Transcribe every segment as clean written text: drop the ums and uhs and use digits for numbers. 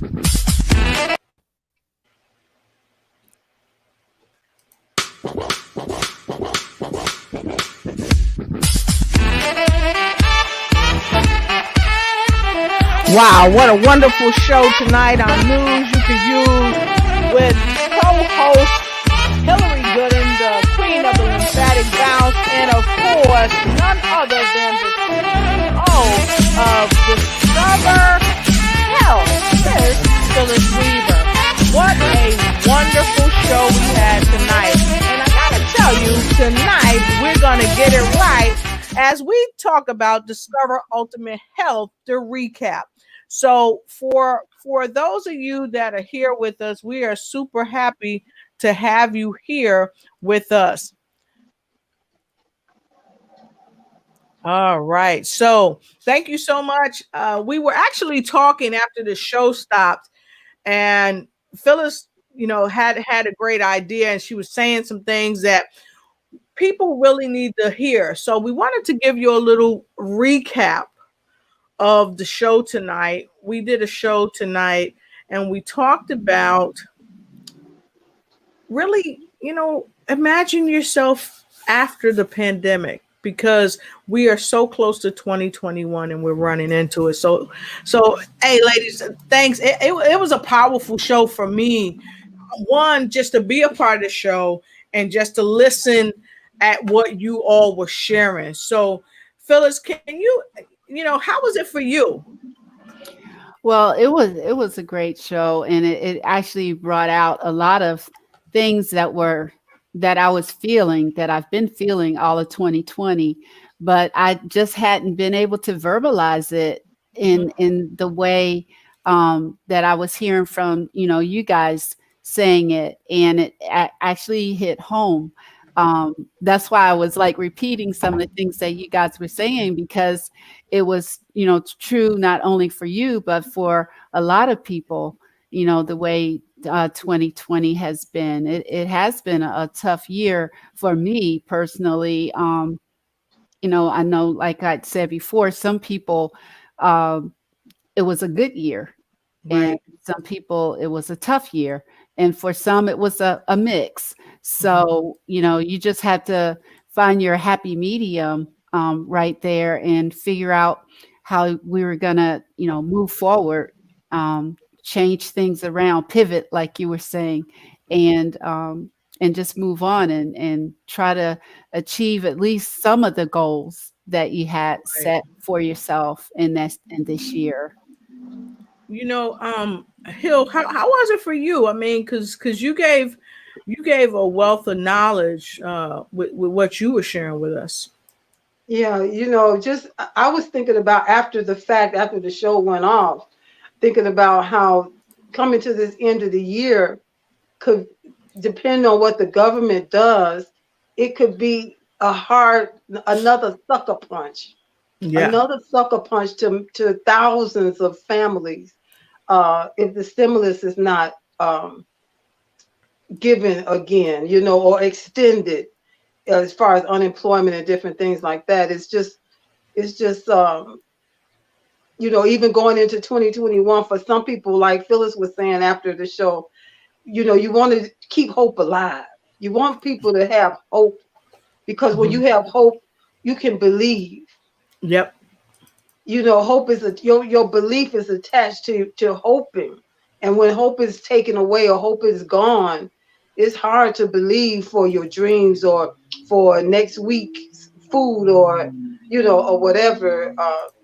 Wow, what a wonderful show tonight on News You Can Use with co-host Hillary Gooden, the queen of the lymphatic bounce, and of course, none other than the CEO of Discover Health, Miss Phyllis Weaver. What a wonderful show we had tonight. And I gotta tell you, tonight we're gonna get it right as we talk about Discover Ultimate Health, the recap. So for those of you that are here with us, we are super happy to have you here with us. All right. So thank you so much. We were actually talking after the show stopped, and Phyllis, had a great idea, and she was saying some things that people really need to hear. So we wanted to give you a little recap of the show tonight. We did a show tonight and we talked about really, imagine yourself after the pandemic, because we are so close to 2021 and we're running into it. So hey, ladies, thanks. It was a powerful show for me. One, just to be a part of the show and just to listen at what you all were sharing. So Phyllis, can you, how was it for you? Well, it was a great show, and it actually brought out a lot of things that I was feeling, that I've been feeling all of 2020, but I just hadn't been able to verbalize it in the way that I was hearing from, you guys saying it, and it actually hit home. That's why I was like repeating some of the things that you guys were saying, because it was, true not only for you, but for a lot of people, the way 2020 has been. It has been a tough year for me personally. I know, like I said before, some people, it was a good year, right, and some people, it was a tough year. And for some, it was a mix. So, you just had to find your happy medium right there and figure out how we were going to, move forward, change things around, pivot, like you were saying, and just move on and try to achieve at least some of the goals that you had set for yourself in this year. Hill, how was it for you? I mean, because you gave a wealth of knowledge with what you were sharing with us. Yeah, I was thinking about after the show went off, thinking about how coming to this end of the year could depend on what the government does. It could be another sucker punch. Yeah. Another sucker punch to thousands of families if the stimulus is not given again, or extended as far as unemployment and different things like that. It's just even going into 2021 for some people, like Phyllis was saying after the show, you want to keep hope alive. You want people to have hope, because when you have hope, you can believe. Yep. Hope is your belief is attached to hoping. And when hope is taken away or hope is gone, it's hard to believe for your dreams or for next week's food or whatever,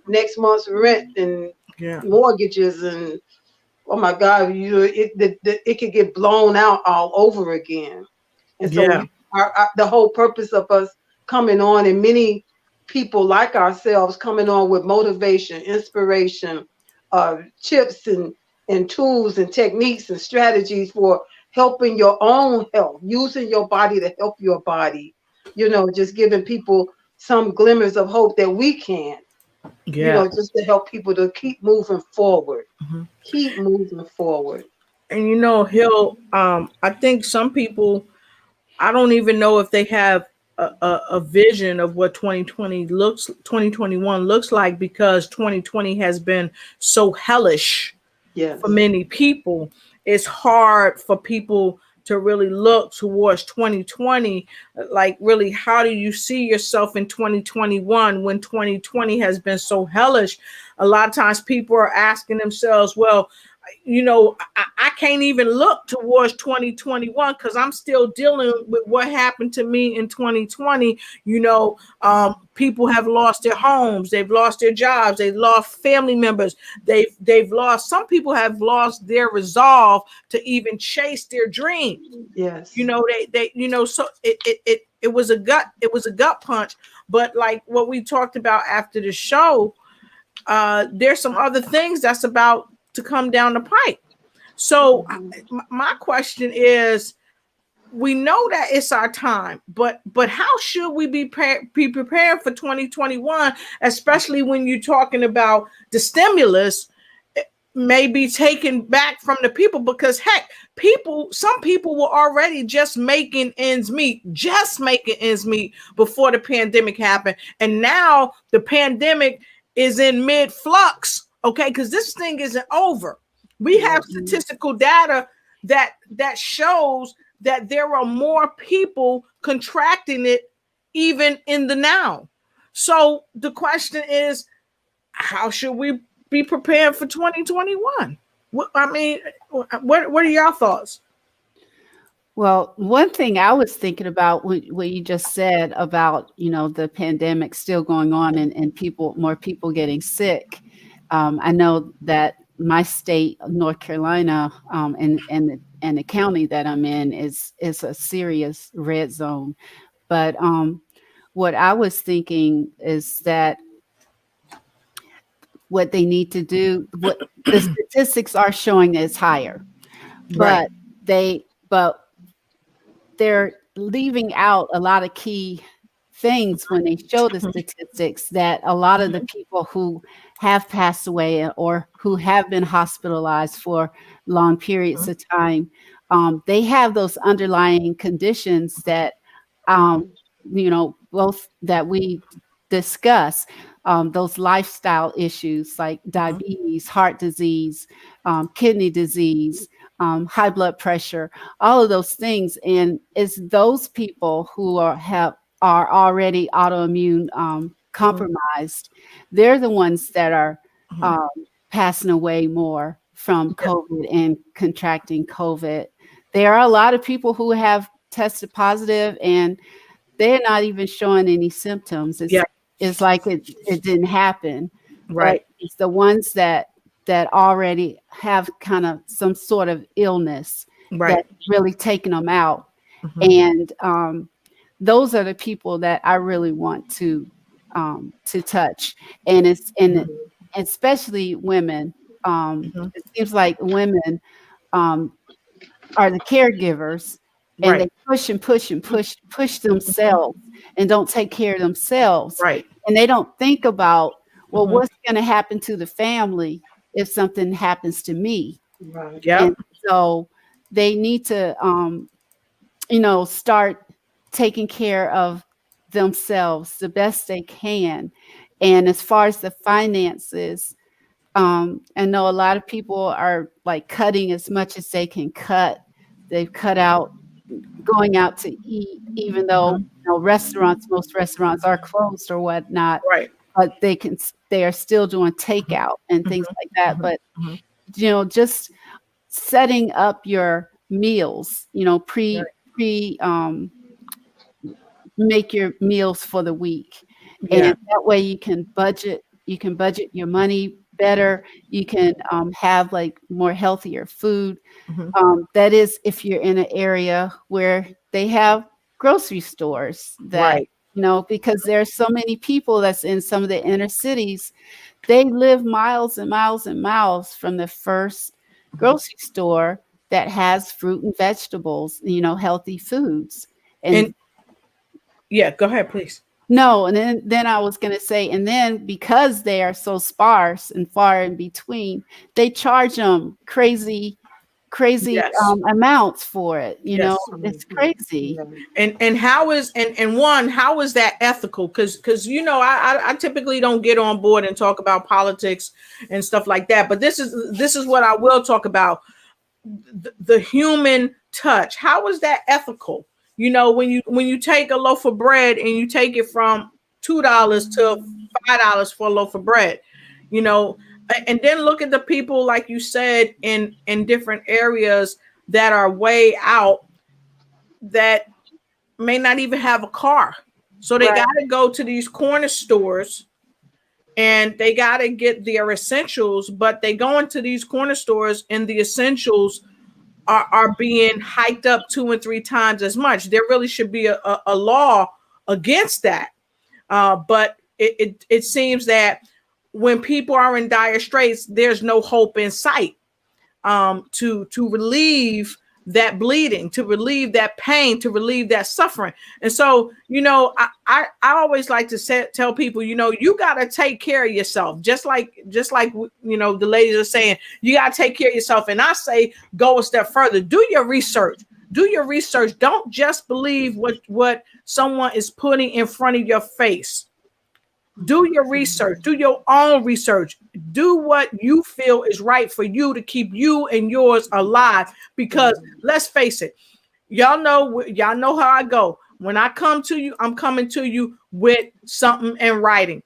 next month's rent and mortgages, and oh my God, it could get blown out all over again. And so the whole purpose of us coming on, and many people like ourselves coming on with motivation, inspiration, tips and tools and techniques and strategies for helping your own health, using your body to help your body, just giving people some glimmers of hope that we can, just to help people to keep moving forward, keep moving forward. And Hill, I think some people, I don't even know if they have a vision of what 2021 looks like, because 2020 has been so hellish Yes. for many people. It's hard for people to really look towards 2020. Like, really, how do you see yourself in 2021 when 2020 has been so hellish? A lot of times people are asking themselves, well, I can't even look towards 2021 because I'm still dealing with what happened to me in 2020. People have lost their homes, they've lost their jobs, they've lost family members, they've lost. Some people have lost their resolve to even chase their dreams. Yes. So it was a gut punch. But like what we talked about after the show, there's some other things that's about to come down the pipe. So my question is, we know that it's our time, but how should we be prepared for 2021, especially when you're talking about the stimulus may be taken back from the people? Because heck, some people were already just making ends meet before the pandemic happened, and now the pandemic is in mid flux. Okay, because this thing isn't over. We have statistical data that shows that there are more people contracting it even in the now. So the question is, how should we be prepared for 2021? What are your thoughts? Well, one thing I was thinking about what you just said about, the pandemic still going on and more people getting sick. I know that my state, North Carolina, and the county that I'm in is a serious red zone. But what I was thinking is that what they need to do, what the statistics are showing is higher, but they're leaving out a lot of key things when they show the statistics, that a lot of the people who have passed away or who have been hospitalized for long periods of time, they have those underlying conditions that, both that we discuss, those lifestyle issues like diabetes, heart disease, kidney disease, high blood pressure, all of those things. And it's those people who are already autoimmune compromised. They're the ones that are passing away more from COVID and contracting COVID. There are a lot of people who have tested positive and they're not even showing any symptoms. It's like it didn't happen. Right. But it's the ones that already have kind of some sort of illness that's really taking them out. And those are the people that I really want to touch. And especially women. It seems like women are the caregivers, and they push and push and push themselves and don't take care of themselves. And they don't think about, well, what's going to happen to the family if something happens to me? And so they need to, start taking care of themselves the best they can. And as far as the finances, I know a lot of people are like cutting as much as they can cut. They've cut out going out to eat, even though most restaurants are closed or whatnot. But they are still doing takeout and things like that. But just setting up your meals, make your meals for the week. And that way you can budget your money better. You can have like more healthier food. That is, if you're in an area where they have grocery stores that, because there's so many people that's in some of the inner cities, they live miles and miles and miles from the first grocery store that has fruit and vegetables, healthy foods. And go ahead, please. No, and then I was going to say, and then because they are so sparse and far in between, they charge them crazy crazy Yes. amounts for it. You know, Yes. it's crazy. And how is how is that ethical? Because you know I typically don't get on board and talk about politics and stuff like that. But this is what I will talk about: the human touch. How is that ethical? You know, when you take a loaf of bread and you take it from $2 to $5 for a loaf of bread, you know, and then look at the people, like you said, in different areas that are way out that may not even have a car. So they got to go to these corner stores and they got to get their essentials, but they go into these corner stores and the essentials are being hiked up 2 and 3 times as much. There really should be a law against that. But it seems that when people are in dire straits, there's no hope in sight to relieve that bleeding, to relieve that pain, to relieve that suffering. And so, you know, I always like to tell people, you know, you got to take care of yourself. Just like, you know, the ladies are saying, you got to take care of yourself. And I say, go a step further, do your research. Do your research. Don't just believe what someone is putting in front of your face. Do your research. Do your own research. Do what you feel is right for you to keep you and yours alive. Because let's face it, y'all know how I go. When I come to you, I'm coming to you with something in writing.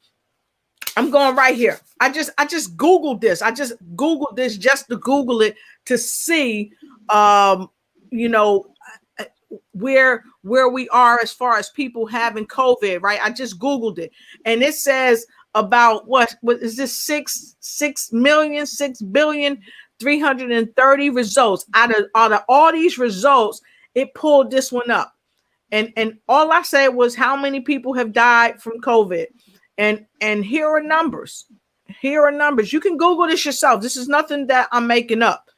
I'm going right here. I just Googled this. I just Googled this just to Google it to see, you know, where we are as far as people having COVID, right? I just Googled it, and it says about what is this 6 billion 330 results out of all these results. It pulled this one up, and all I said was how many people have died from COVID, and here are numbers. Here are numbers. You can Google this yourself. This is nothing that I'm making up.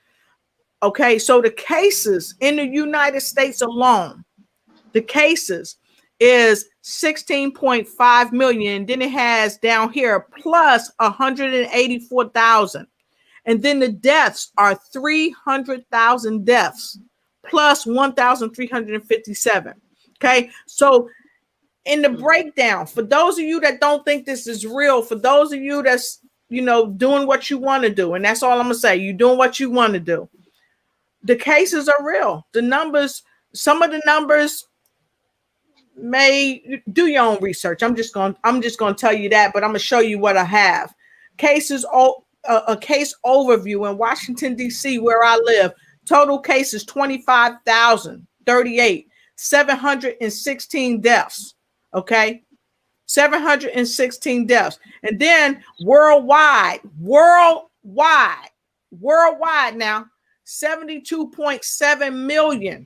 Okay, so the cases in the United States alone, the cases is 16.5 million. Then it has down here plus 184,000. And then the deaths are 300,000 deaths plus 1,357. Okay, so in the breakdown, for those of you that don't think this is real, for those of you that's, you know, doing what you want to do, and that's all I'm going to say, you're doing what you want to do. The cases are real. The numbers, some of the numbers may do your own research. I'm just going to tell you that, but I'm going to show you what I have. Cases, a case overview in Washington, D.C., where I live. Total cases, 25,038, 716 deaths. Okay. 716 deaths. And then worldwide now, 72.7 million,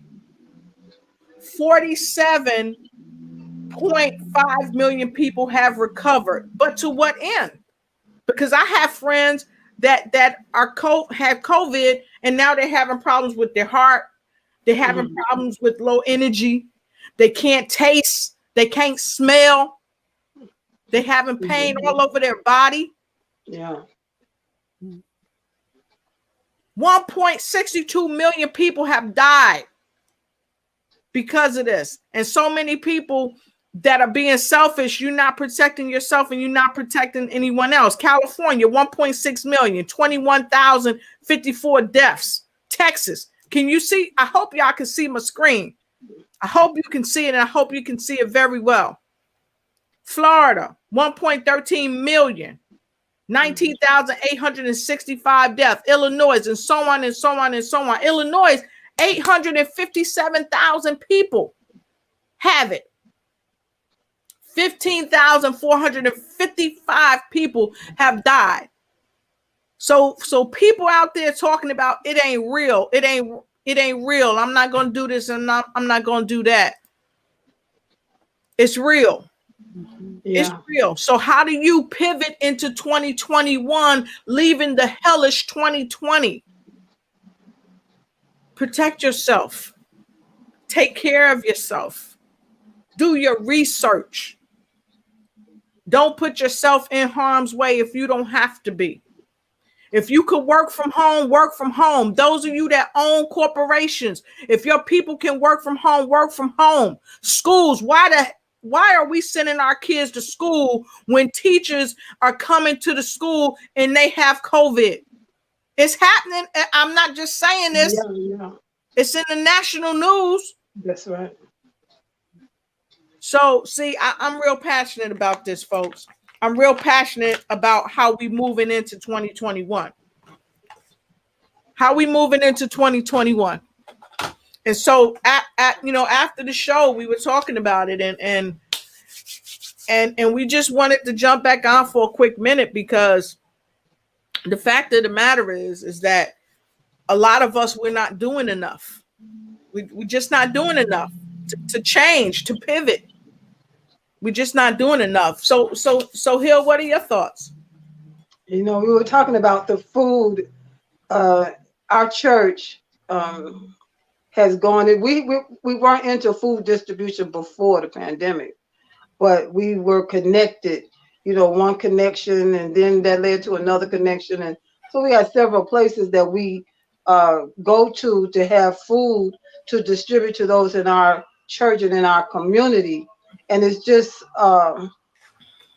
47.5 million people have recovered. But to what end? Because I have friends that are have COVID and now they're having problems with their heart. They're having problems with low energy. They can't taste. They can't smell. They're having pain all over their body. Yeah. 1.62 million people have died because of this. And so many people that are being selfish, you're not protecting yourself and you're not protecting anyone else. California, 1.6 million, 21,054 deaths. Texas, can you see? I hope y'all can see my screen. I hope you can see it, and I hope you can see it very well. Florida, 1.13 million. 19,865 deaths. Illinois, and so on and so on and so on. Illinois, 857,000 people have it. 15,455 people have died. So people out there talking about it ain't real. It ain't real. I'm not going to do this and I'm not going to do that. It's real. Yeah. It's real. So how do you pivot into 2021, leaving the hellish 2020? Protect yourself. Take care of yourself. Do your research. Don't put yourself in harm's way if you don't have to be. If you could work from home, work from home. Those of you that own corporations, if your people can work from home, work from home. Schools, why are we sending our kids to school when teachers are coming to the school and they have COVID? It's happening. I'm not just saying this. Yeah. It's in the national news. That's right. So, see, I'm real passionate about this, folks. I'm real passionate about how we moving into 2021. How we moving into 2021. And so after the show, we were talking about it and we just wanted to jump back on for a quick minute, because the fact of the matter is that a lot of us, we're not doing enough. We're just not doing enough to change, to pivot. We're just not doing enough. So Hill, what are your thoughts? We were talking about the food. Our church has gone. We weren't into food distribution before the pandemic, but we were connected. One connection, and then that led to another connection, and so we had several places that we go to have food to distribute to those in our church and in our community. And it's just,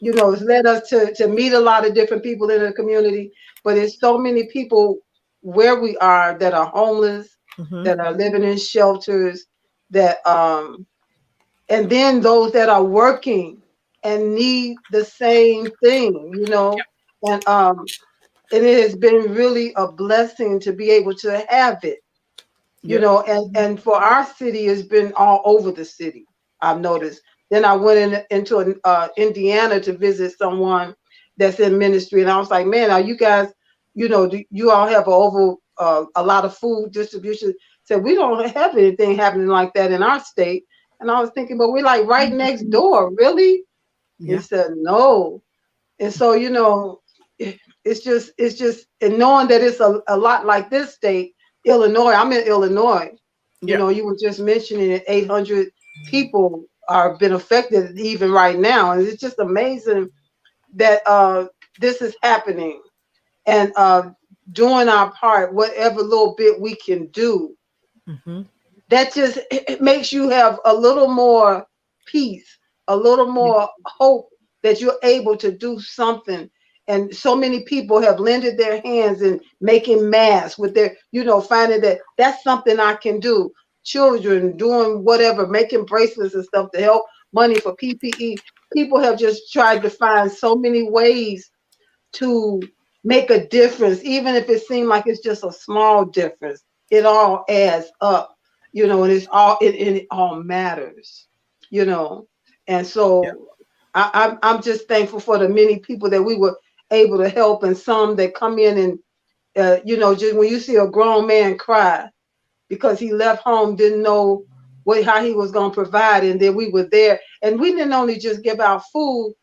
it's led us to meet a lot of different people in the community. But it's so many people where we are that are homeless, that are living in shelters, that and then those that are working and need the same thing, and it has been really a blessing to be able to have it, and for our city, it's been all over the city, I've noticed. Then I went into Indiana to visit someone that's in ministry, and I was like, man, are you guys, do you all have a lot of food distribution? Said, we don't have anything happening like that in our state. And I was thinking, but we're like right next door, really? Yeah. He said, no. And so, it's just, and knowing that it's a lot like this state, Illinois, I'm in Illinois, you were just mentioning that 800 people are been affected even right now. And it's just amazing that this is happening, and doing our part, whatever little bit we can do. That just, it makes you have a little more peace, a little more hope that you're able to do something. And so many people have lended their hands in making masks with their, finding that that's something I can do. Children doing whatever, making bracelets and stuff to help, money for PPE. People have just tried to find so many ways to make a difference, even if it seemed like it's just a small difference. It all adds up, and it all matters, And so I'm just thankful for the many people that we were able to help, and some that come in and, just when you see a grown man cry because he left home, didn't know how he was going to provide, and then we were there, and we didn't only just give out food.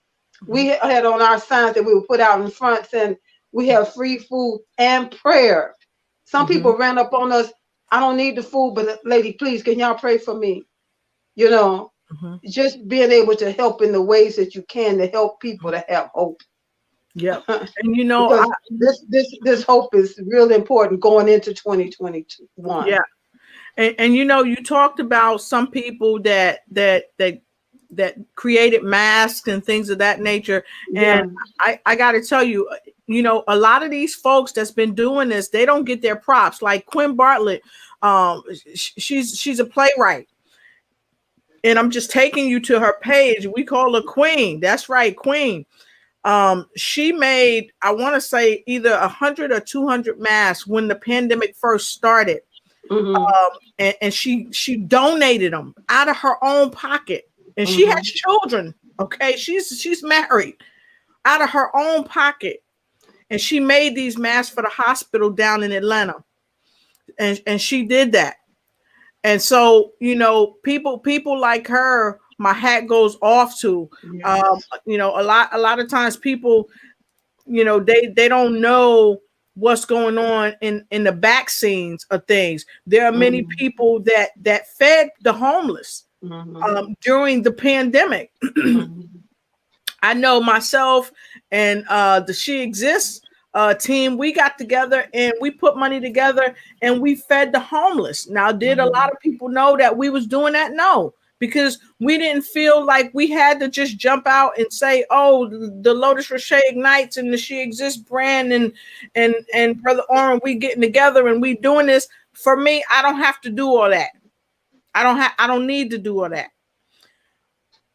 We had on our signs that we would put out in front, saying we have free food and prayer. Some people ran up on us. I don't need the food, but lady, please, can y'all pray for me? Just being able to help in the ways that you can to help people to have hope. Yeah, and this hope is really important going into 2021. Yeah, and you talked about some people that created masks and things of that nature, and I got to tell you, a lot of these folks that's been doing this, they don't get their props. Like Quinn Bartlett, she's a playwright, and I'm just taking you to her page. We call her Queen. That's right, Queen. She made, I want to say, either 100 or 200 masks when the pandemic first started. And she donated them out of her own pocket, and she has children. Okay, she's married, out of her own pocket, and she made these masks for the hospital down in Atlanta, and she did that. And so people like her, my hat goes off to. A lot of times people, they don't know what's going on in the back scenes of things. There are many people that fed the homeless during the pandemic. I know myself and the She Exists team, we got together and we put money together and we fed the homeless. Now, did a lot of people know that we was doing that? No, because we didn't feel like we had to just jump out and say, oh, the Lotus Rocher Ignites and the She Exists brand and Brother Oren, we getting together and we doing this. For me, I don't have to do all that. I don't need to do all that.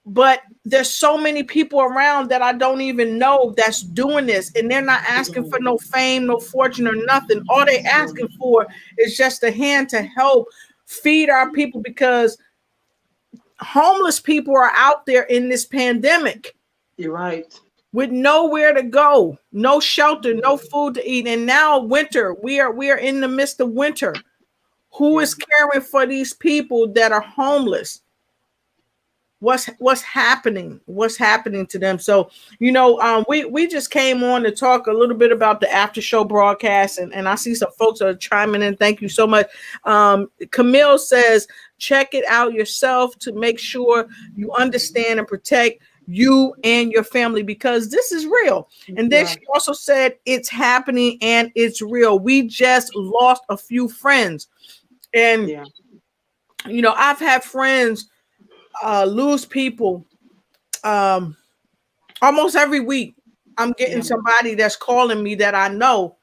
But there's so many people around that I don't even know that's doing this, and they're not asking for no fame, no fortune, or nothing. All they asking for is just a hand to help feed our people, because homeless people are out there in this pandemic. You're right. With nowhere to go, no shelter, no food to eat, and now winter. We are in the midst of winter. Who is caring for these people that are homeless? What's happening? What's happening to them? So, we just came on to talk a little bit about the after show broadcast, and I see some folks are chiming in. Thank you so much. Camille says, check it out yourself to make sure you understand and protect you and your family, because this is real. And then she also said, it's happening and it's real. We just lost a few friends, and I've had friends lose people almost every week. I'm getting somebody that's calling me that I know,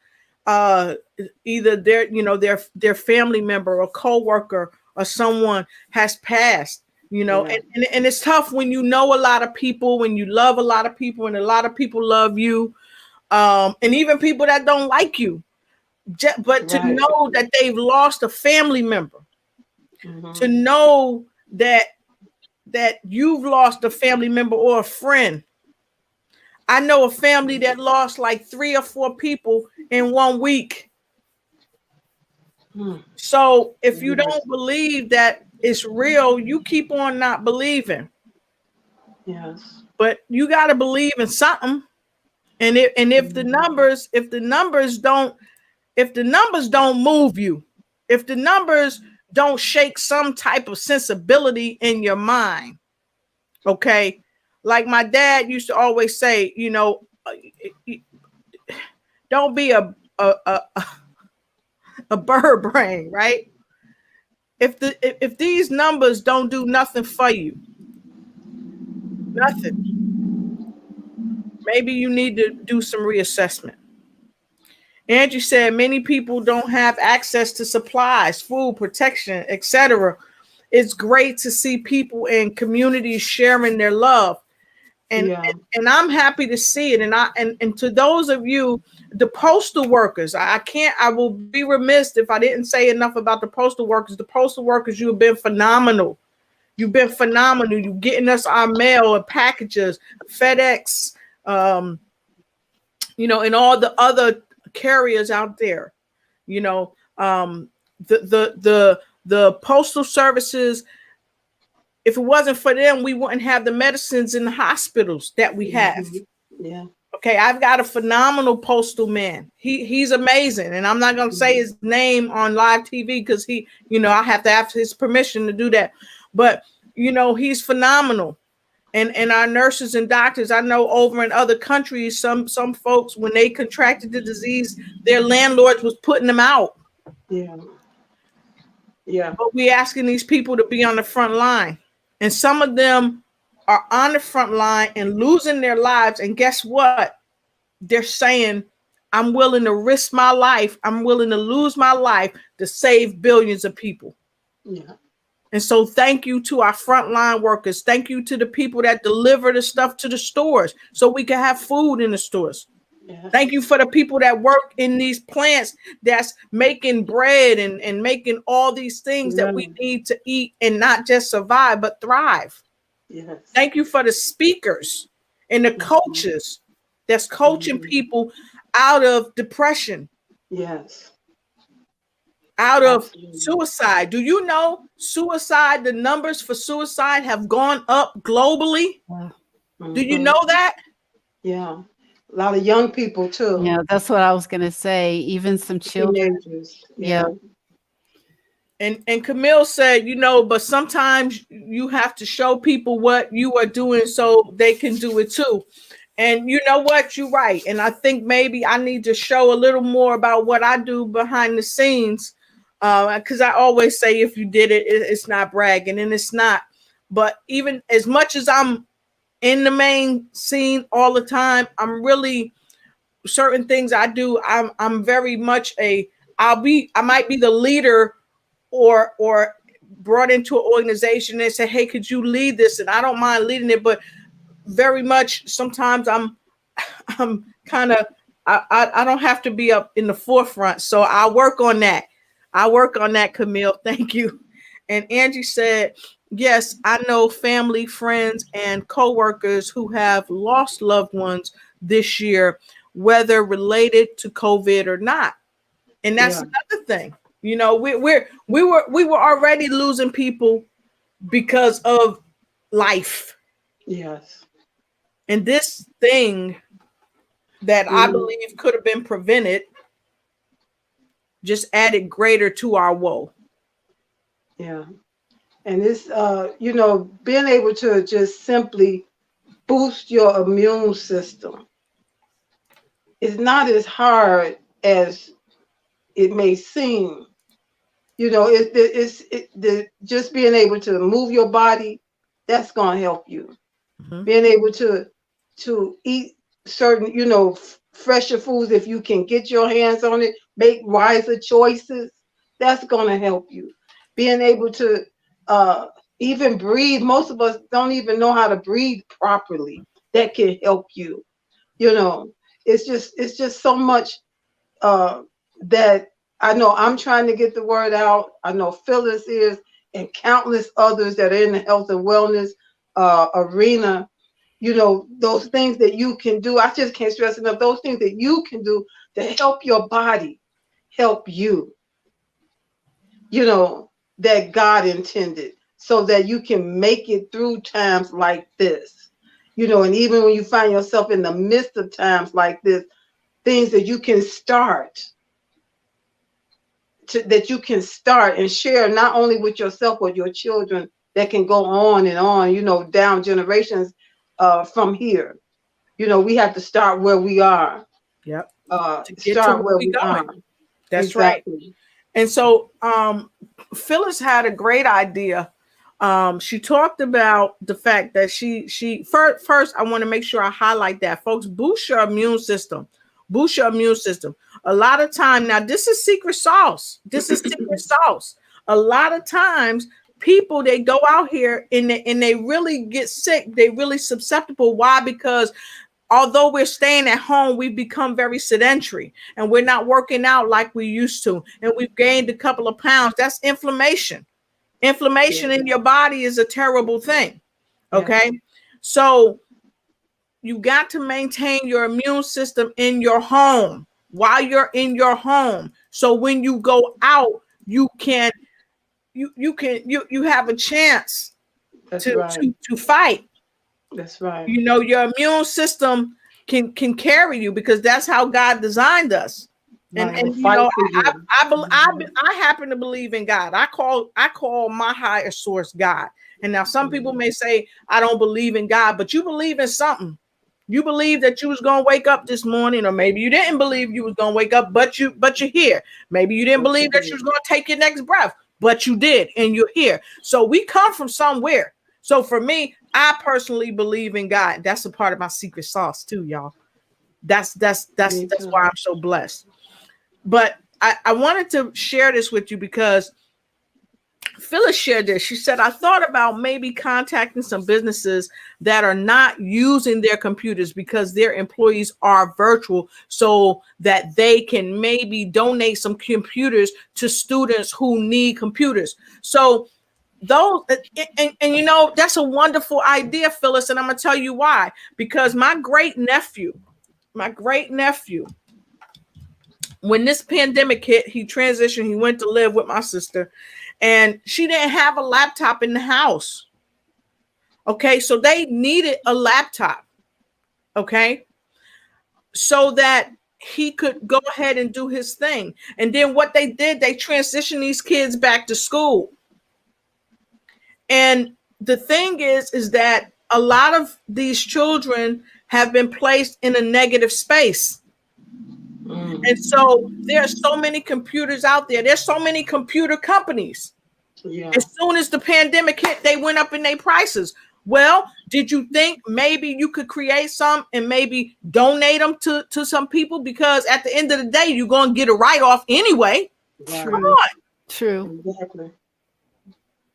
either their family member or coworker or someone has passed, and it's tough when you know a lot of people, when you love a lot of people, and a lot of people love you, and even people that don't like you, but to know that they've lost a family member, to know that you've lost a family member or a friend. I know a family that lost like 3 or 4 people in 1 week. So if you don't believe that it's real, you keep on not believing. Yes. But you got to believe in something. And if the numbers don't move you, if the numbers don't shake some type of sensibility in your mind, okay? Like my dad used to always say, don't be a bird brain, right? If these numbers don't do nothing for you, nothing, maybe you need to do some reassessment. Angie said many people don't have access to supplies, food, protection, etc. It's great to see people in communities sharing their love. And I'm happy to see it. And to those of you, the postal workers, I will be remiss if I didn't say enough about the postal workers. The postal workers, you have been phenomenal. You've been phenomenal. You're getting us our mail and packages, FedEx, and all the other carriers out there. The postal services, if it wasn't for them, we wouldn't have the medicines in the hospitals that we have. Okay, I've got a phenomenal postal man. He's amazing, and I'm not going to say his name on live TV because I have to have his permission to do that. But he's phenomenal. And our nurses and doctors, I know over in other countries, some folks, when they contracted the disease, their landlords was putting them out. But we're asking these people to be on the front line. And some of them are on the front line and losing their lives. And guess what? They're saying, I'm willing to risk my life. I'm willing to lose my life to save billions of people. And so thank you to our frontline workers. Thank you to the people that deliver the stuff to the stores so we can have food in the stores. Thank you for the people that work in these plants that's making bread and making all these things that we need to eat and not just survive, but thrive. Thank you for the speakers and the coaches that's coaching people out of depression. Out of suicide. Do you know suicide, the numbers for suicide have gone up globally? Do you know that? A lot of young people too. Yeah, that's what I was going to say. Even some children. And Camille said, but sometimes you have to show people what you are doing so they can do it too. And you know what? You're right. And I think maybe I need to show a little more about what I do behind the scenes. Because I always say if you did it, it's not bragging, and it's not. But even as much as I'm in the main scene all the time, I'm really certain things I do. I'm very much I might be the leader or brought into an organization and say, hey, could you lead this? And I don't mind leading it, but very much sometimes I'm kind of I don't have to be up in the forefront. So I work on that. Camille. Thank you. And Angie said, yes, I know family, friends, and coworkers who have lost loved ones this year, whether related to COVID or not. And that's another thing. You know, we were already losing people because of life. Yes. And this thing that I believe could have been prevented just added greater to our woe. Yeah. And it's, you know, being able to just simply boost your immune system is not as hard as it may seem. You know, just being able to move your body, that's going to help you. Mm-hmm. Being able to eat certain, you know, fresher foods, if you can get your hands on it, make wiser choices, that's going to help you. Being able to even breathe. Most of us don't even know how to breathe properly. That can help you. You know, it's just so much that I know I'm trying to get the word out. I know Phyllis is, and countless others that are in the health and wellness arena. You know, those things that you can do. I just can't stress enough. Those things that you can do to help your body, help you. You know, that God intended, so that you can make it through times like this. You know, and even when you find yourself in the midst of times like this, things that you can start. That you can start and share not only with yourself but your children, that can go on and on, you know, down generations from here. You know, we have to start where we are. Yep. To start where we are. That's exactly right. And so Phyllis had a great idea. She talked about the fact that she first I want to make sure I highlight that, folks. Boost your immune system. Boost your immune system. A lot of time, now this is secret sauce. This is secret sauce. A lot of times people, they go out here and they really get sick. They really susceptible. Why? Because although we're staying at home, we've become very sedentary and we're not working out like we used to. And we've gained a couple of pounds. That's inflammation. Inflammation in your body is a terrible thing. Okay. So you got to maintain your immune system in your home while you're in your home. So when you go out, you have a chance to fight. That's right. You know, your immune system can carry you, because that's how God designed us. And you know, I happen to believe in God. I call my higher source God. And now some people may say, I don't believe in God, but you believe in something. You believe that you was going to wake up this morning, or maybe you didn't believe you was going to wake up, but you're here. Maybe you didn't believe that you was going to take your next breath, but you did, and you're here. So we come from somewhere. So for me, I personally believe in God. That's a part of my secret sauce too, y'all. That's why I'm so blessed. But I wanted to share this with you because Phyllis shared this. She said, I thought about maybe contacting some businesses that are not using their computers because their employees are virtual, so that they can maybe donate some computers to students who need computers. So those, and you know, that's a wonderful idea, Phyllis. And I'm going to tell you why. Because my great nephew, when this pandemic hit, he transitioned. He went to live with my sister, and she didn't have a laptop in the house. Okay, so they needed a laptop. Okay, so that he could go ahead and do his thing. And then what they did, they transitioned these kids back to school. And the thing is that a lot of these children have been placed in a negative space. And so there are so many computers out there. There's so many computer companies. Yeah. As soon as the pandemic hit, they went up in their prices. Well, did you think maybe you could create some and maybe donate them to some people? Because at the end of the day, you're going to get a write-off anyway. Right. Come on. True. Exactly.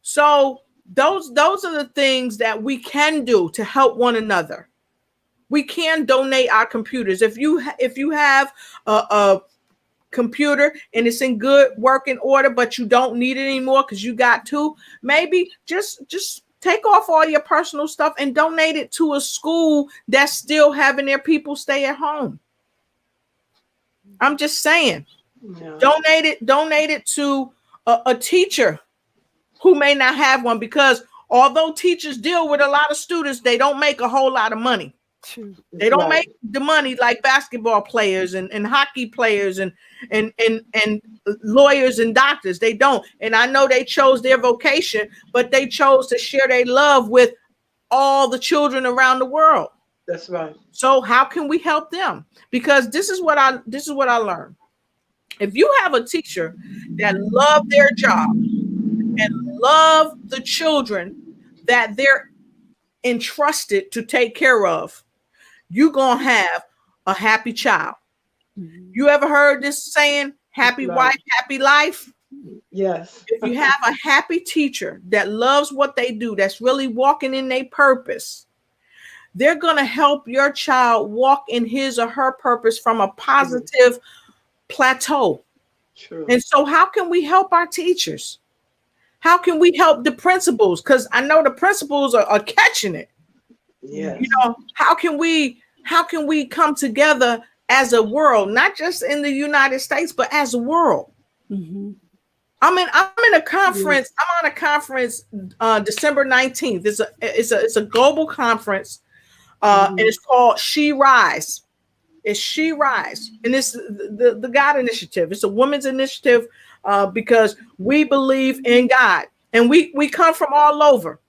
So those are the things that we can do to help one another. We can donate our computers. If you have a computer and it's in good working order, but you don't need it anymore because you got two, maybe just take off all your personal stuff and donate it to a school that's still having their people stay at home. I'm just saying, donate it to a teacher who may not have one, because although teachers deal with a lot of students, they don't make a whole lot of money. True. They don't make the money like basketball players and hockey players and lawyers and doctors. They don't. And I know they chose their vocation, but they chose to share their love with all the children around the world. That's right. So how can we help them? Because this is what I learned. If you have a teacher that love their job and love the children that they're entrusted to take care of, you're going to have a happy child. You ever heard this saying, happy wife, happy life? Yes. If you have a happy teacher that loves what they do, that's really walking in their purpose, they're going to help your child walk in his or her purpose from a positive plateau. True. And so how can we help our teachers? How can we help the principals? Because I know the principals are catching it. Yes. You know, how can we come together as a world, not just in the United States, but as a world? Mm-hmm. I'm in a conference. I'm on a conference December 19th. It's a global conference, and it's called She Rise. It's She Rise, and it's the God Initiative. It's a women's initiative because we believe in God, and we come from all over.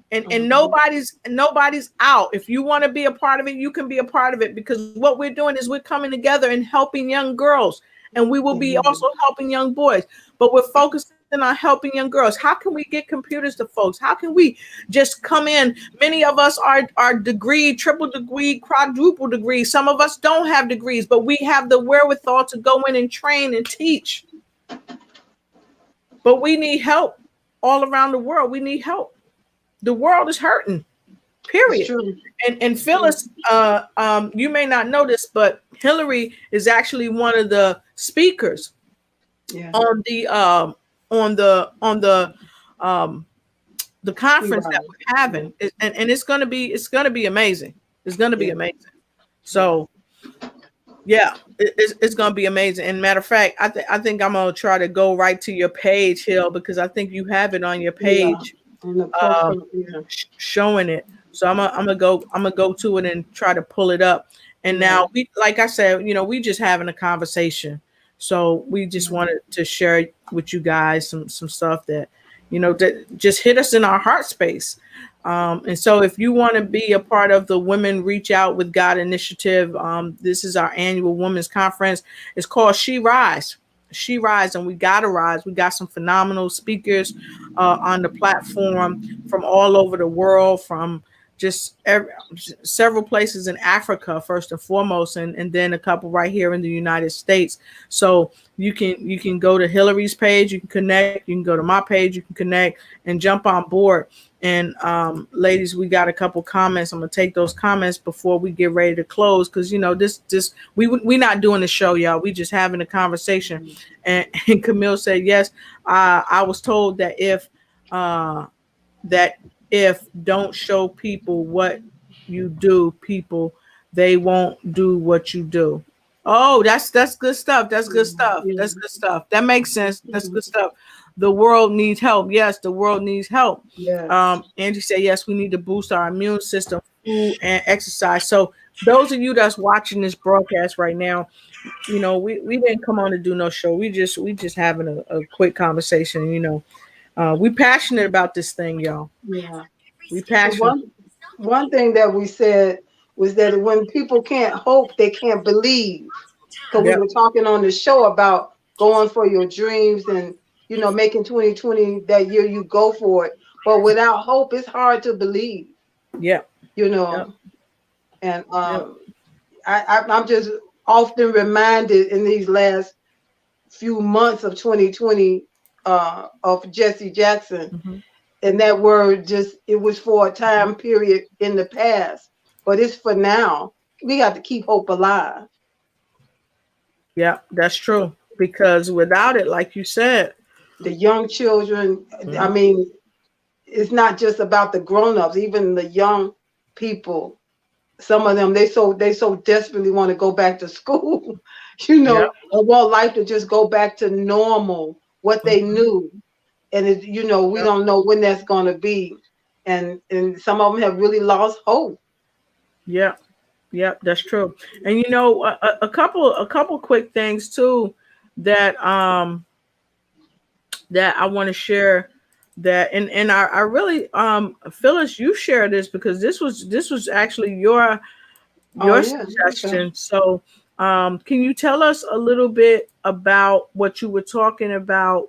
And nobody's out. If you want to be a part of it, you can be a part of it, because what we're doing is we're coming together and helping young girls, and we will be also helping young boys, but we're focusing on helping young girls. How can we get computers to folks? How can we just come in? Many of us are degree, triple degree, quadruple degree. Some of us don't have degrees, but we have the wherewithal to go in and train and teach. But we need help all around the world. We need help. The world is hurting, period. And Phyllis, you may not know this, but Hillary is actually one of the speakers on the conference that we're having, and it's gonna be amazing. It's gonna be amazing. So yeah, it's gonna be amazing. And matter of fact, I think I'm gonna try to go right to your page, Hill, because I think you have it on your page. Showing it. So I'm gonna go to it and try to pull it up. And now we, like I said, we just having a conversation. So we just wanted to share with you guys some stuff that, that just hit us in our heart space. And so if you want to be a part of the Women Reach Out with God initiative, this is our annual women's conference. It's called She Rise. She Rise, and we gotta rise. We got some phenomenal speakers on the platform from all over the world, from just several places in Africa, first and foremost, and then a couple right here in the United States. So you can go to Hillary's page, you can connect, you can go to my page, you can connect and jump on board. And ladies, we got a couple comments. I'm gonna take those comments before we get ready to close, because we not doing the show, y'all. We just having a conversation. And Camille said, yes, I was told that if don't show people what you do, people, they won't do what you do. Oh, that's good stuff. That's good stuff. That's good stuff. That makes sense. That's good stuff. The world needs help. Yes, the world needs help. Yes. Angie said, yes, we need to boost our immune system, food, and exercise. So those of you that's watching this broadcast right now, we didn't come on to do no show. We just having a quick conversation. We passionate about this thing, y'all. Yeah. We passionate. One thing that we said was that when people can't hope, they can't believe. Because we Yep. were talking on the show about going for your dreams and, making 2020 that year you go for it. But without hope, it's hard to believe, Yep. you Yep. know. And Yep. I'm just often reminded in these last few months of 2020 of Jesse Jackson. Mm-hmm. And that word just, it was for a time period in the past, but it's for now. We got to keep hope alive. Yeah, that's true. Because without it, like you said, The young children, I mm-hmm. mean, it's not just about the grown-ups, even the young people. Some of them, they so desperately want to go back to school, Yep. or want life to just go back to normal, what they Mm-hmm. knew. And we Yep. don't know when that's going to be. And some of them have really lost hope. Yep. Yep. That's true. And a couple quick things too that that I want to share that and I really Phyllis, you share this because this was actually Oh your yeah, okay. suggestion. So can you tell us a little bit about what you were talking about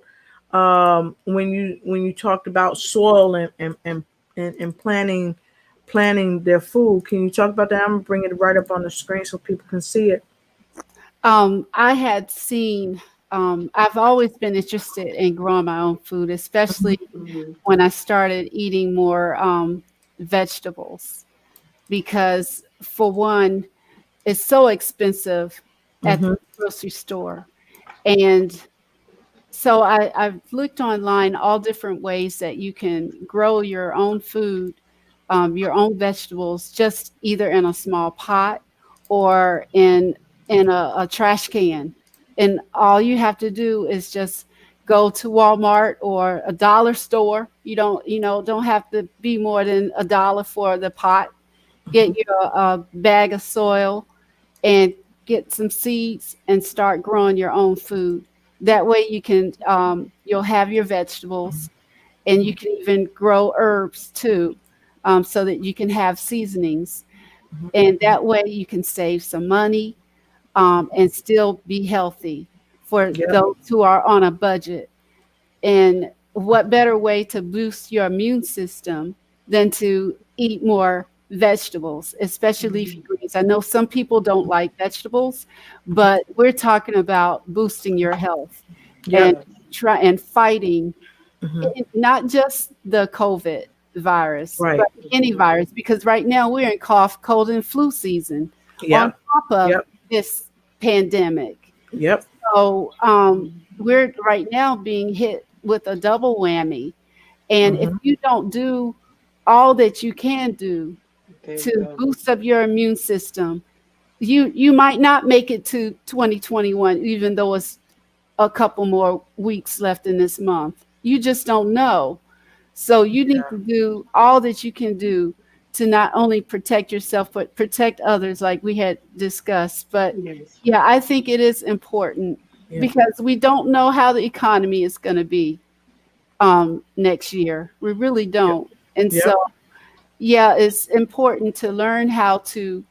when you talked about soil and planting their food? Can you talk about that? I'm gonna bring it right up on the screen so people can see it. I had seen, I've always been interested in growing my own food, especially Mhm. when I started eating more vegetables, because for one, it's so expensive at the Mm-hmm. grocery store. And so I've looked online all different ways that you can grow your own food, your own vegetables, just either in a small pot or in a trash can. And all you have to do is just go to Walmart or a dollar store. You don't have to be more than $1 for the pot. Get you a bag of soil and get some seeds and start growing your own food. That way you can you'll have your vegetables, and you can even grow herbs too, so that you can have seasonings. And that way you can save some money, and still be healthy for Yep. those who are on a budget. And what better way to boost your immune system than to eat more vegetables, especially leafy Mhm. greens? I know some people don't like vegetables, but we're talking about boosting your health and Yep. Yes. fighting Mm-hmm. not just the COVID virus, but Right. any Mhm. virus, because right now we're in cough, cold, and flu season on Yep. top of Yep. this pandemic. Yep. So we're right now being hit with a double whammy. And if Mm-hmm. you don't do all that you can do There you to go. boost up your immune system, you might not make it to 2021, even though it's a couple more weeks left in this month. You just don't know. So you need to do all that you can do to not only protect yourself, but protect others, like we had discussed. But Yes. yeah, I think it is important Yeah. because we don't know how the economy is going to be next year. We really Yep. don't. And so, Yep. yeah, it's important to learn how to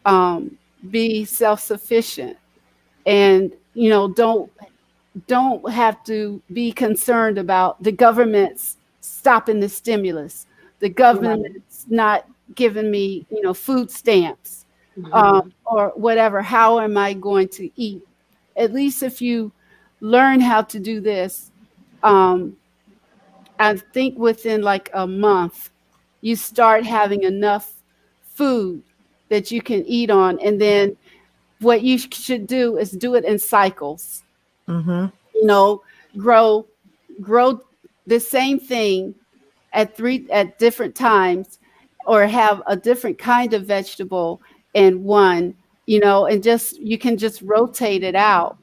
um, be self sufficient, and don't have to be concerned about the government's stopping the stimulus, the Right. government's not giving me, food stamps, Mhm. or whatever. How am I going to eat? At least if you learn how to do this, um, I think within like a month, you start having enough food that you can eat on. And then what you should do is do it in cycles. Mm-hmm. you know, grow grow the same thing at different times, or have a different kind of vegetable in one, and just you can just rotate it out.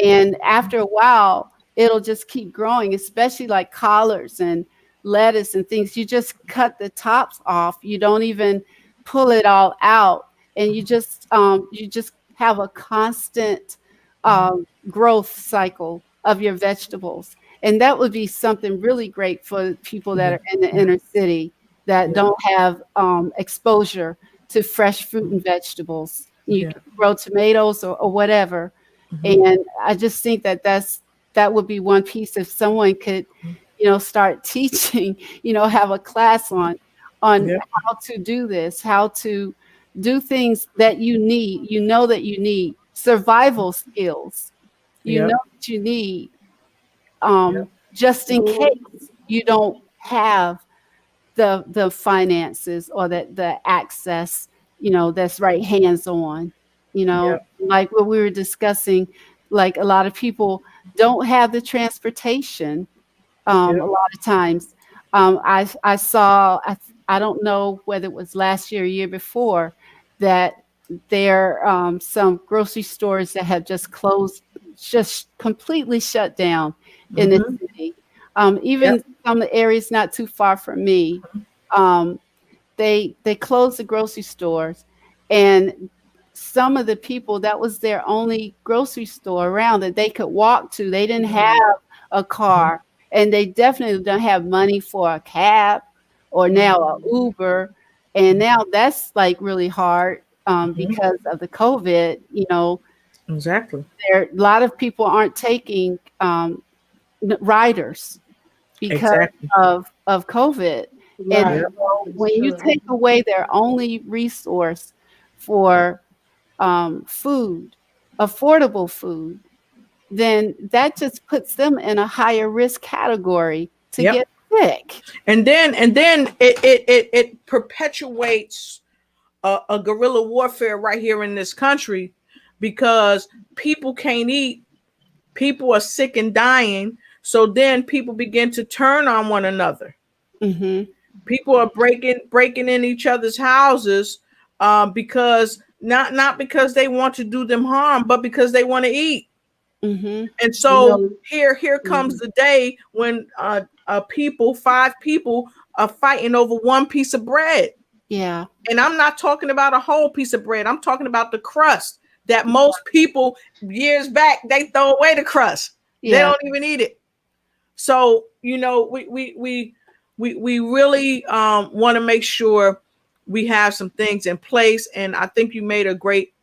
And after a while, it'll just keep growing, especially like collards and lettuce and things. You just cut the tops off. You don't even pull it all out. And you just have a constant growth cycle of your vegetables. And that would be something really great for people that Yeah. are in the inner city that Yeah. don't have exposure to fresh fruit and vegetables. You Yeah. can grow tomatoes or whatever. And I just think that would be one piece if someone could, start teaching, have a class on Yep. how to do this, how to do things that you need, that you need survival skills, Yep. that you need, Yep. just in case you don't have the finances or the access, that's right hands on, Yep. like what we were discussing, like a lot of people don't have the transportation. A Yep. lot of times, I saw, I don't know whether it was last year or year before, that there some grocery stores that have just closed, just completely shut down in the Mm-hmm. city. Yep. Even some areas not too far from me, um, they closed the grocery stores, and some of the people, that was their only grocery store around that they could walk to. They didn't have a car, and they definitely don't have money for a cab or now a Uber. And now that's like really hard, Mm-hmm. because of the COVID. Exactly. A lot of people aren't taking riders because Exactly. of COVID. And Right. Yep. so It's when you true. take away their only resource for food, affordable food, then that just puts them in a higher risk category to Yep. get sick. And then it perpetuates a guerrilla warfare right here in this country, because people can't eat, people are sick and dying, so then people begin to turn on one another. Mm-hmm. People are breaking in each other's houses, because not because they want to do them harm, but because they want to eat. Mm-hmm. And You so know, here comes the day when five people are fighting over one piece of bread. Yeah. And I'm not talking about a whole piece of bread. I'm talking about the crust that most people years back, they throw away the crust. They Yeah. don't even eat it. So, we really want to make sure we have some things in place. And I think you made a great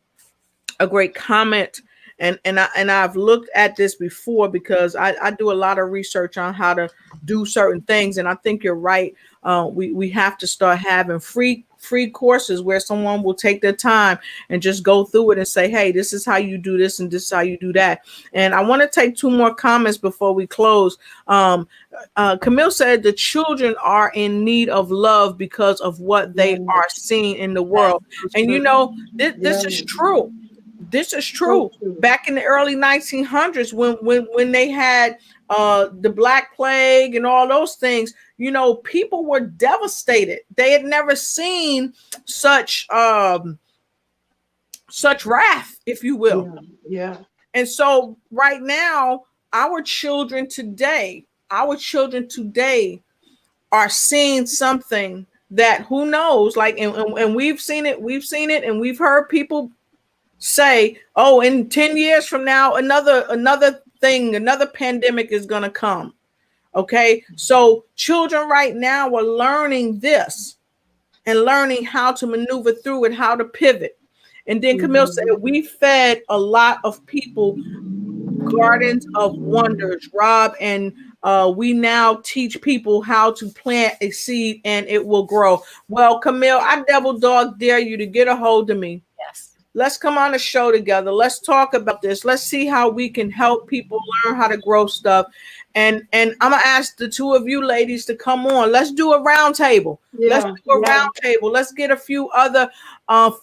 comment. And I've looked at this before, because I do a lot of research on how to do certain things, and I think you're right. We have to start having free courses where someone will take their time and just go through it and say, hey, this is how you do this and this is how you do that. And I want to take two more comments before we close. Camille said the children are in need of love because of what they are seeing in the world. that's And true. this is Yeah. true. This is So true. true. Back in the early 1900s, when they had the Black Plague and all those things, people were devastated. They had never seen such wrath, if you will. Yeah. Yeah. And so right now, our children today are seeing something that, who knows, like, and we've seen it and we've heard people say, oh, in 10 years from now, another pandemic is going to come. Okay. So children right now are learning this and learning how to maneuver through it, how to pivot. And then Camille said, we fed a lot of people gardens of wonders, Rob, and we now teach people how to plant a seed and it will grow. Well, Camille, I double dog dare you to get a hold of me. Yes. Let's come on a show together. Let's talk about this. Let's see how we can help people learn how to grow stuff. And I'm gonna ask the two of you ladies to come on. Let's do a round table. Let's Yeah. do a Yeah. round table. Let's get a few other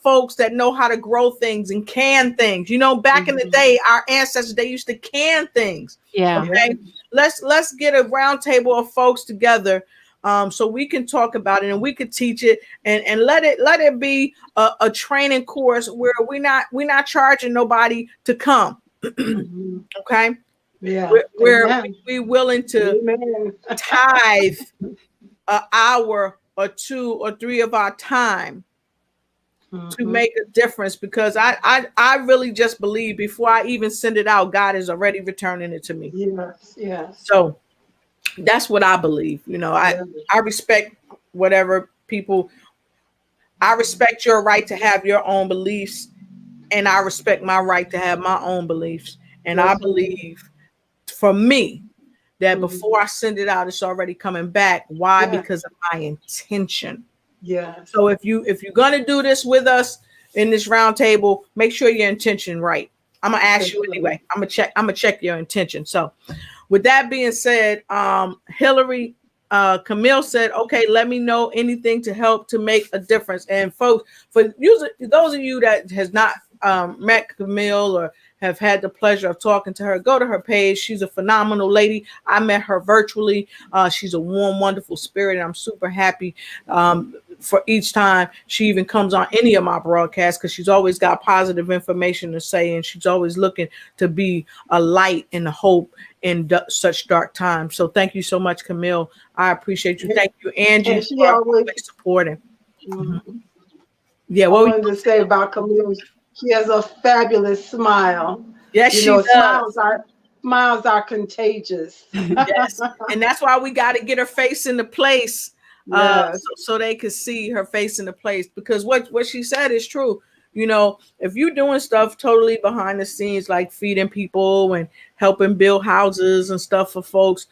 folks that know how to grow things and can things. Back in the day, our ancestors, they used to can things. Yeah. Okay. Let's get a round table of folks together, so we can talk about it and we can teach it, and let it be a training course where we're not charging nobody to come. Mhm. Okay. Yeah. We're Amen. we willing to Amen. tithe an hour or two or three of our time to Mhm. make a difference, because I really just believe before I even send it out, God is already returning it to me. Yes. Yes. So that's what I believe. Yeah. I respect whatever people I respect your right to have your own beliefs, and I respect my right to have my own beliefs. And I believe, for me, that before I send it out, it's already coming back. Why? Because of my intention. Yes. So if you're gonna do this with us in this round table, make sure your intention right. I'm gonna ask you anyway. I'm gonna check your intention. So with that being said, Hillary, Camille said, okay, let me know anything to help to make a difference. And folks, for those of you that has not met Camille or have had the pleasure of talking to her, go to her page. She's a phenomenal lady. I met her virtually. She's a warm, wonderful spirit, and I'm super happy for each time she even comes on any of my broadcasts, because she's always got positive information to say, and she's always looking to be a light and a hope in such dark times. So thank you so much, Camille. I appreciate you. Thank you, Angie, And she for always supporting. Yeah, I wanted to say about Camille, she has a fabulous smile. Yes, she does. Smiles are contagious. Yes, and that's why we got to get her face into place, so they could see her face into place. Because what she said is true. You know, if you're doing stuff totally behind the scenes, like feeding people and helping build houses and stuff for folks,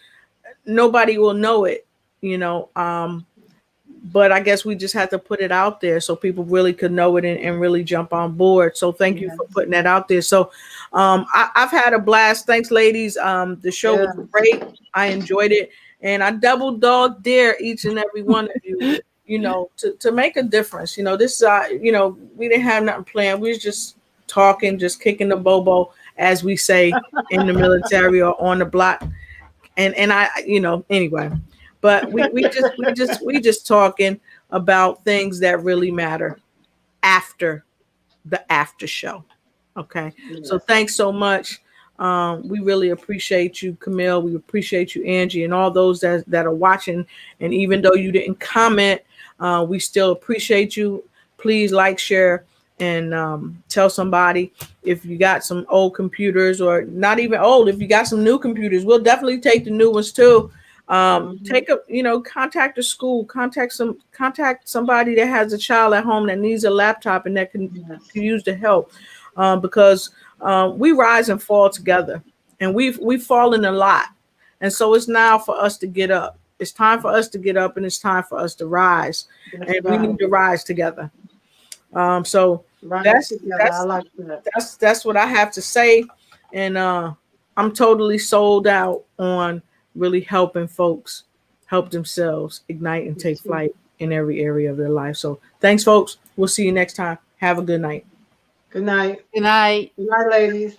nobody will know it. You know, but I guess we just have to put it out there so people really could know it and really jump on board. So thank you for putting that out there. So I've had a blast. Thanks, ladies. The show was great. I enjoyed it. And I double dog dare each and every one of you, you know, to make a difference. You know, this, you know, we didn't have nothing planned. We was just talking, just kicking the bobo, as we say in the military or on the block. And I, you know, anyway. But we just talking about things that really matter after the after show. Okay. Yes. So thanks so much. We really appreciate you, Camille. We appreciate you, Angie, and all those that are watching. And even though you didn't comment, we still appreciate you. Please like, share, and tell somebody. If you got some old computers, or not even old, if you got some new computers, we'll definitely take the new ones too. Contact a school, contact somebody that has a child at home that needs a laptop and that can use the help, because we rise and fall together, and we've fallen a lot, and so it's now for us to get up. It's time for us to get up, and it's time for us to rise. We need to rise together. So that's what I have to say, and I'm totally sold out on really helping folks help themselves ignite and take flight in every area of their life. So thanks, folks. We'll see you next time. Have a good night. Good night. Good night. Good night, ladies.